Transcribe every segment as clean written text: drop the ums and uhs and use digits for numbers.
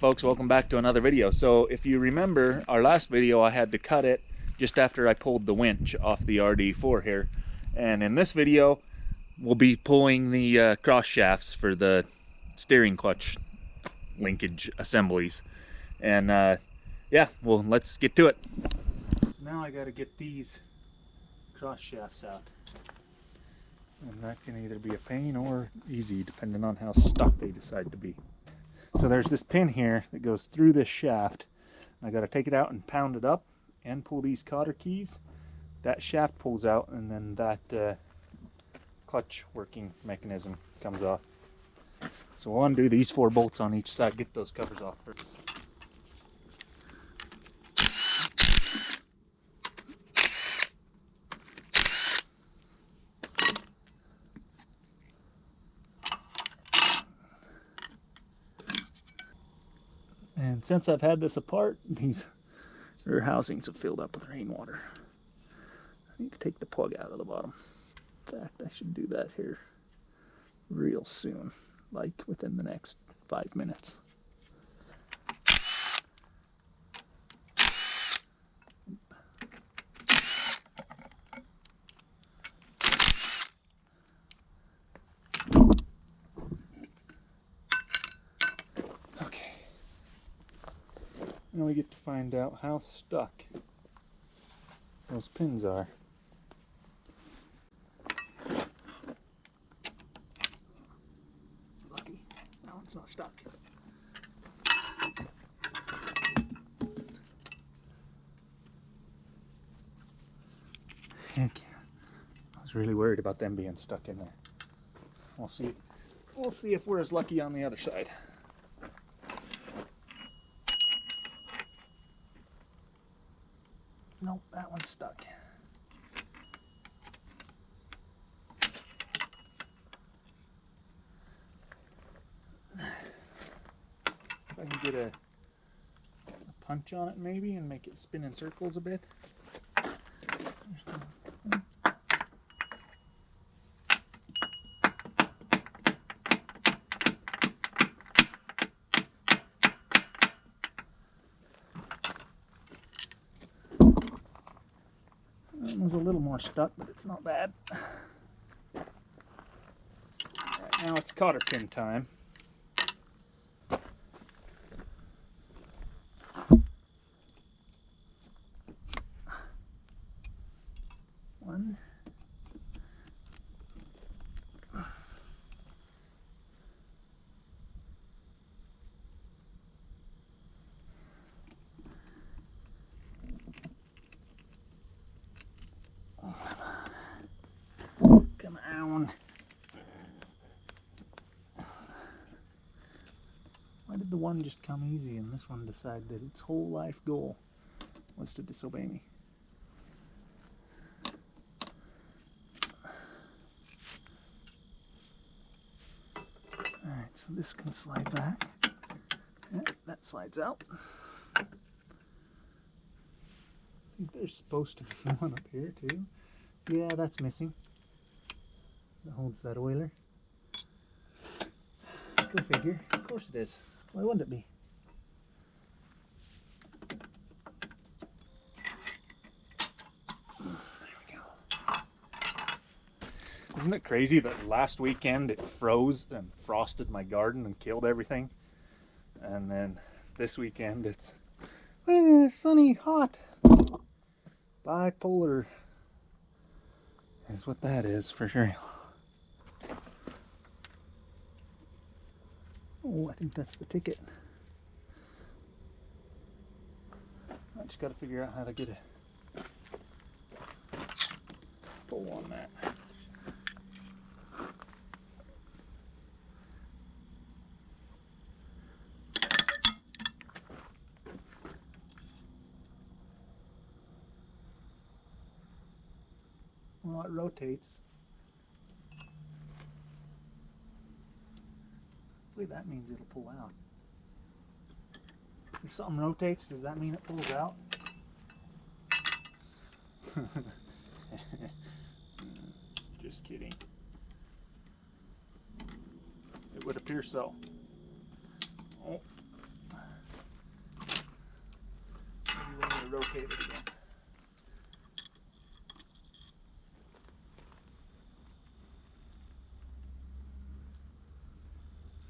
folks, welcome back to another video. So if you remember our last video, I had to cut it just after I pulled the winch off the RD4 here, and in this video we'll be pulling the cross shafts for the steering clutch linkage assemblies. And yeah, well, let's get to it. So now I got to get these cross shafts out, and that can either be a pain or easy depending on how stuck they decide to be. So there's this pin here that goes through this shaft. I got to take it out and pound it up and pull these cotter keys. That shaft pulls out, and then that clutch working mechanism comes off. So we'll undo these 4 bolts on each side, get those covers off first. And since I've had this apart, these rear housings have filled up with rainwater. I need to take the plug out of the bottom. In fact, I should do that here real soon, like within the next 5 minutes. Now we get to find out how stuck those pins are. Lucky, that one's not stuck. Heck yeah. I was really worried about them being stuck in there. We'll see. We'll see if we're as lucky on the other side. Nope, that one's stuck. If I can get a punch on it maybe and make it spin in circles a bit. It was a little more stuck, but it's not bad. Alright, now it's cotter pin time. One. Come on. Why did the one just come easy and this one decide that its whole life goal was to disobey me? Alright, so this can slide back. Yeah, that slides out. I think there's supposed to be one up here too. Yeah, that's missing. That holds that oiler. Go figure. Of course it is. Why wouldn't it be? There we go. Isn't it crazy that last weekend it froze and frosted my garden and killed everything? And then this weekend it's sunny, hot. Bipolar is what that is for sure. Oh, I think that's the ticket. I just got to figure out how to get a pull on that. Well, it rotates. That means it'll pull out. If something rotates, does that mean it pulls out? Just kidding. It would appear so. Oh. lubricated again.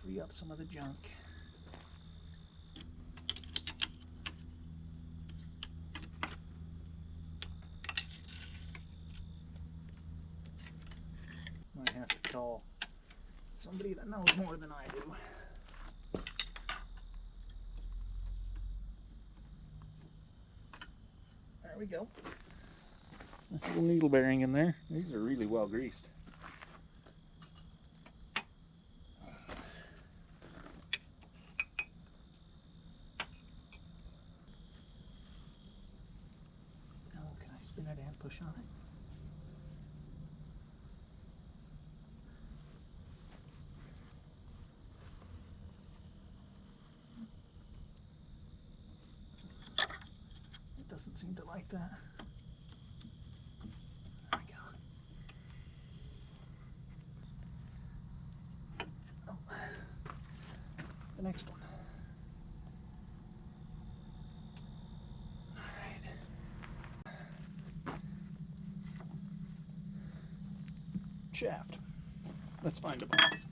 Free up some of the junk. Might have to call somebody that knows more than I do. There we go. Nice little needle bearing in there. These are really well greased. Oh, can I spin it and push on it? It doesn't seem to like that. There we go. Oh. The next one. Shaft. Let's find a box.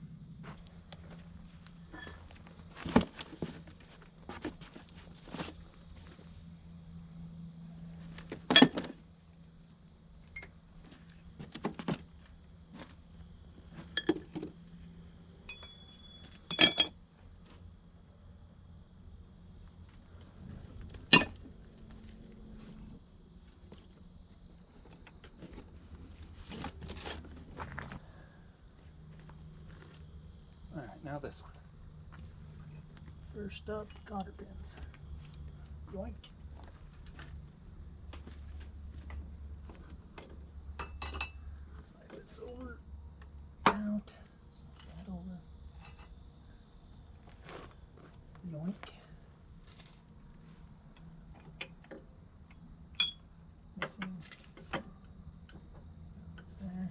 Alright, now this one. First up, cotter pins. Yoink. Slide this over, out, slide that over. Yoink. Missing. It's there.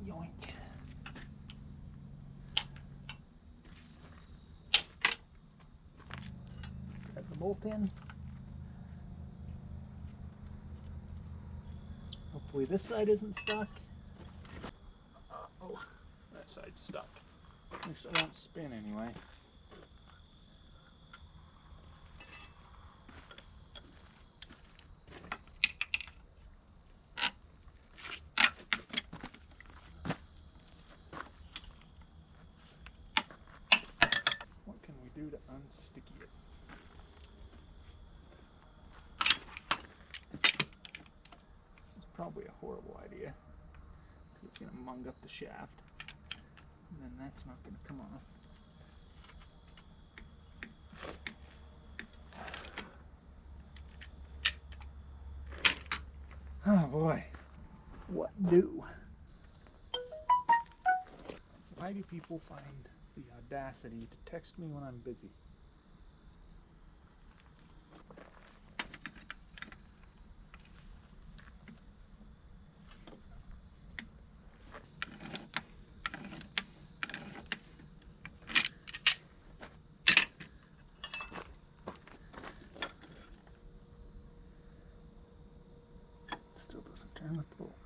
Yoink. Grab the bolt in. Hopefully this side isn't stuck. Oh, that side's stuck. At least I won't spin anyway. What can we do to unsticky it? This is probably a horrible idea, because it's going to mung up the shaft, and then that's not going to come off. Oh boy, what do? Why do people find the audacity to text me when I'm busy? Still doesn't turn with the bolt.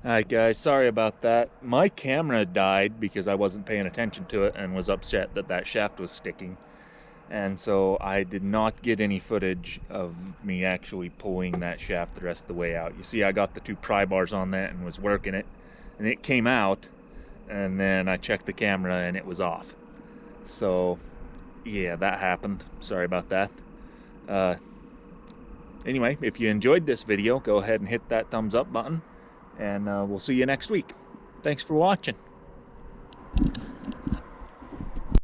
Alright guys, sorry about that. My camera died because I wasn't paying attention to it and was upset that that shaft was sticking. And so I did not get any footage of me actually pulling that shaft the rest of the way out. You see, I got the two pry bars on that and was working it, and it came out, and then I checked the camera and it was off. So yeah, that happened. Sorry about that. Anyway, if you enjoyed this video, go ahead and hit that thumbs up button, and we'll see you next week. Thanks for watching.